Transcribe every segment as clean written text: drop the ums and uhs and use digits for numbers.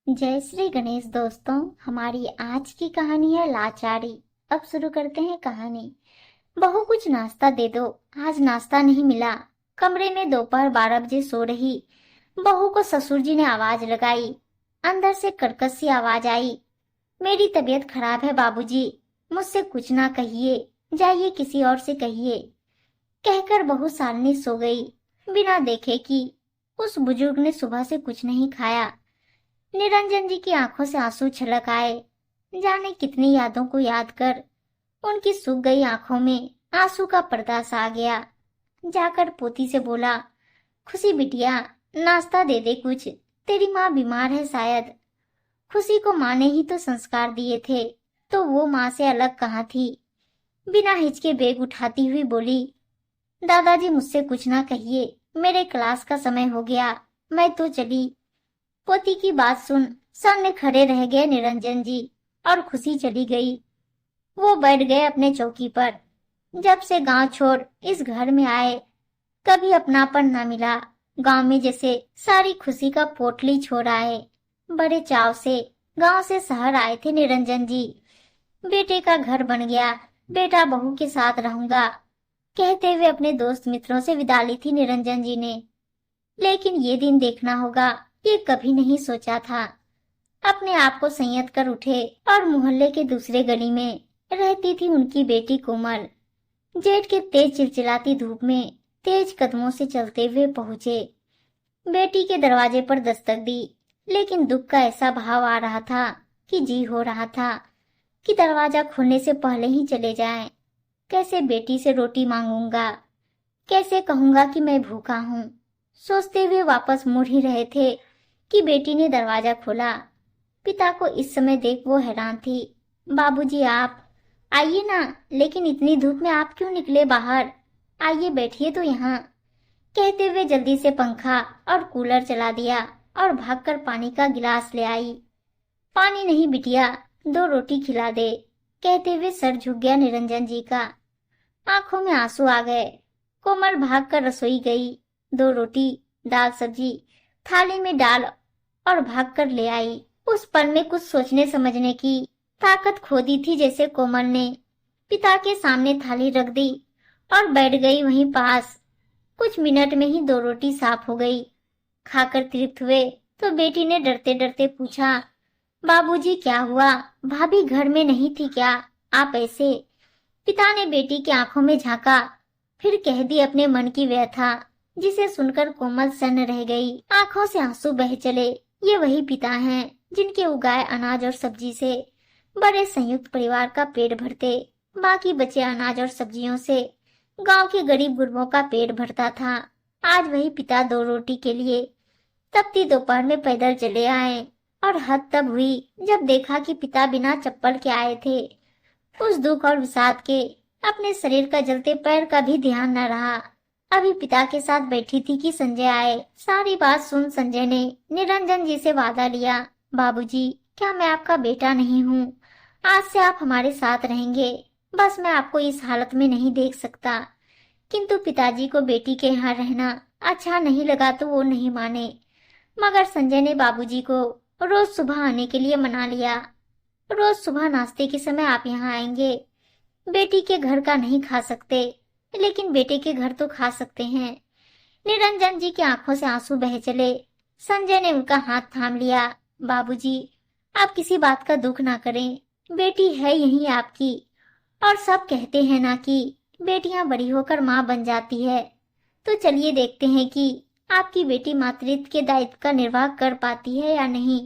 जय श्री गणेश दोस्तों। हमारी आज की कहानी है लाचारी। अब शुरू करते हैं कहानी। बहू कुछ नाश्ता दे दो, आज नाश्ता नहीं मिला। कमरे में दोपहर 12 बजे सो रही बहू को ससुर जी ने आवाज लगाई। अंदर से कर्कश सी आवाज आई, मेरी तबीयत खराब है बाबूजी, मुझसे कुछ ना कहिए, जाइए किसी और से कहिए। कहकर बहू सालनी सो गई, बिना देखे कि उस बुजुर्ग ने सुबह से कुछ नहीं खाया। निरंजन जी की आंखों से आंसू छलक आए। जाने कितनी यादों को याद कर उनकी सूख गई आंखों में आंसू का पर्दा सा आ गया। जाकर पोती से बोला, खुशी बिटिया नाश्ता दे दे कुछ, तेरी माँ बीमार है शायद। खुशी को माँ ने ही तो संस्कार दिए थे, तो वो माँ से अलग कहाँ थी। बिना हिचके बेग उठाती हुई बोली, दादाजी मुझसे कुछ ना कहिए, मेरे क्लास का समय हो गया, मैं तो चली। पोती की बात सुन सामने खड़े रह गए निरंजन जी और खुशी चली गई। वो बैठ गए अपने चौकी पर। जब से गांव छोड़ इस घर में आए कभी अपनापन न मिला। गांव में जैसे सारी खुशी का पोटली छोड़ आए। बड़े चाव से गांव से शहर आए थे निरंजन जी। बेटे का घर बन गया, बेटा बहू के साथ रहूंगा कहते हुए अपने दोस्त मित्रों से विदा ली थी निरंजन जी ने। लेकिन ये दिन देखना होगा, ये कभी नहीं सोचा था। अपने आप को संयत कर उठे और मोहल्ले के दूसरे गली में रहती थी उनकी बेटी कोमल। जेठ के तेज चिलचिलाती धूप में तेज कदमों से चलते हुए पहुंचे। बेटी के दरवाजे पर दस्तक दी, लेकिन दुख का ऐसा भाव आ रहा था कि जी हो रहा था कि दरवाजा खुलने से पहले ही चले जाएं। कैसे बेटी से रोटी मांगूंगा, कैसे कहूंगा कि मैं भूखा हूँ। सोचते हुए वापस मुड़ ही रहे थे कि बेटी ने दरवाजा खोला। पिता को इस समय देख वो हैरान थी। बाबूजी आप आइए ना, लेकिन इतनी धूप में आप क्यों निकले बाहर, आइए बैठिए तो यहाँ। कहते हुए जल्दी से पंखा और कूलर चला दिया और भागकर पानी का गिलास ले आई। पानी नहीं बिटिया, 2 रोटी खिला दे, कहते हुए सर झुक गया निरंजन जी का। आंखों में आंसू आ गए। कोमल भागकर रसोई गई। 2 रोटी, दाल सब्जी थाली में डाल और भागकर ले आई। उस पल में कुछ सोचने समझने की ताकत खो दी थी जैसे कोमल ने। पिता के सामने थाली रख दी और बैठ गई वहीं पास। कुछ मिनट में ही 2 रोटी साफ हो गई। खाकर तृप्त हुए तो बेटी ने डरते डरते पूछा, बाबूजी क्या हुआ, भाभी घर में नहीं थी क्या, आप ऐसे। पिता ने बेटी की आंखों में झांका, फिर कह दी अपने मन की व्यथा, जिसे सुनकर कोमल सन्न रह गई। आंखों से आंसू बह चले। ये वही पिता हैं जिनके उगाए अनाज और सब्जी से बड़े संयुक्त परिवार का पेट भरते। बाकी बचे अनाज और सब्जियों से गांव के गरीब गुरबों का पेट भरता था। आज वही पिता 2 रोटी के लिए तपती दोपहर में पैदल चले आए और हद तब हुई जब देखा कि पिता बिना चप्पल के आए थे। उस दुख और विषाद के अपने शरीर का जलते पैर का भी ध्यान न रहा। अभी पिता के साथ बैठी थी कि संजय आए। सारी बात सुन संजय ने निरंजन जी से वादा लिया, बाबूजी क्या मैं आपका बेटा नहीं हूँ, आज से आप हमारे साथ रहेंगे। बस मैं आपको इस हालत में नहीं देख सकता। किंतु पिताजी को बेटी के यहाँ रहना अच्छा नहीं लगा तो वो नहीं माने। मगर संजय ने बाबूजी को रोज सुबह आने के लिए मना लिया। रोज सुबह नाश्ते के समय आप यहाँ आएंगे। बेटी के घर का नहीं खा सकते, लेकिन बेटे के घर तो खा सकते हैं। निरंजन जी की आंखों से आंसू बह चले। संजय ने उनका हाथ थाम लिया, बाबूजी आप किसी बात का दुख ना करें, बेटी है यही आपकी। और सब कहते हैं ना कि बेटियां बड़ी होकर माँ बन जाती है, तो चलिए देखते हैं कि आपकी बेटी मातृत्व के दायित्व का निर्वाह कर पाती है या नहीं।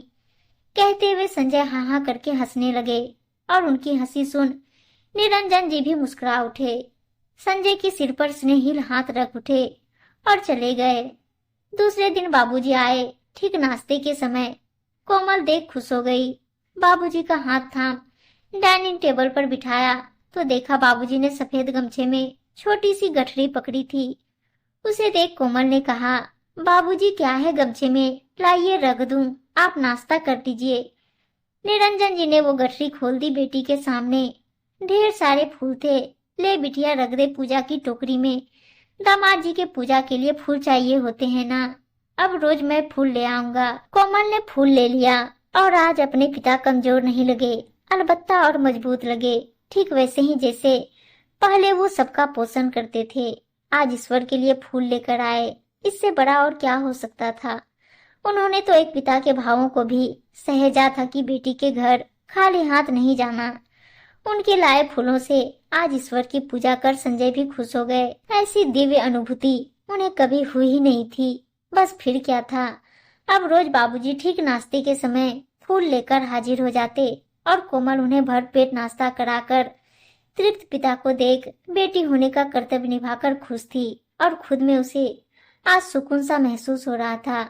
कहते हुए संजय हाँ हाँ करके हंसने लगे और उनकी हंसी सुन निरंजन जी भी मुस्कुरा उठे। संजय के सिर पर स्नेहिल हाथ रख उठे और चले गए। दूसरे दिन बाबूजी आए ठीक नाश्ते के समय। कोमल देख खुश हो गई। बाबूजी का हाथ थाम डाइनिंग टेबल पर बिठाया तो देखा बाबूजी ने सफेद गमछे में छोटी सी गठरी पकड़ी थी। उसे देख कोमल ने कहा, बाबूजी क्या है गमछे में, लाइए रख दूं, आप नाश्ता कर दीजिए। निरंजन जी ने वो गठरी खोल दी बेटी के सामने। ढेर सारे फूल थे। ले बिटिया रख दे पूजा की टोकरी में, दामाद जी के पूजा के लिए फूल चाहिए होते हैं ना, अब रोज मैं फूल ले आऊंगा। कोमल ने फूल ले लिया और आज अपने पिता कमजोर नहीं लगे, अलबत्ता और मजबूत लगे, ठीक वैसे ही जैसे पहले वो सबका पोषण करते थे। आज ईश्वर के लिए फूल लेकर आए, इससे बड़ा और क्या हो सकता था। उन्होंने तो एक पिता के भावों को भी सहेजा था कि बेटी के घर खाली हाथ नहीं जाना। उनके लाए फूलों से आज ईश्वर की पूजा कर संजय भी खुश हो गए। ऐसी दिव्य अनुभूति उन्हें कभी हुई ही नहीं थी। बस फिर क्या था, अब रोज बाबूजी ठीक नाश्ते के समय फूल लेकर हाजिर हो जाते और कोमल उन्हें भरपेट नाश्ता कराकर तृप्त पिता को देख बेटी होने का कर्तव्य निभाकर खुश थी और खुद में उसे आज सुकून सा महसूस हो रहा था।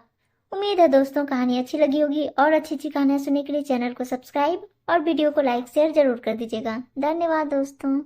उम्मीद है दोस्तों कहानी अच्छी लगी होगी और अच्छी अच्छी कहानियां सुनने के लिए चैनल को सब्सक्राइब और वीडियो को लाइक शेयर जरूर कर दीजिएगा। धन्यवाद दोस्तों।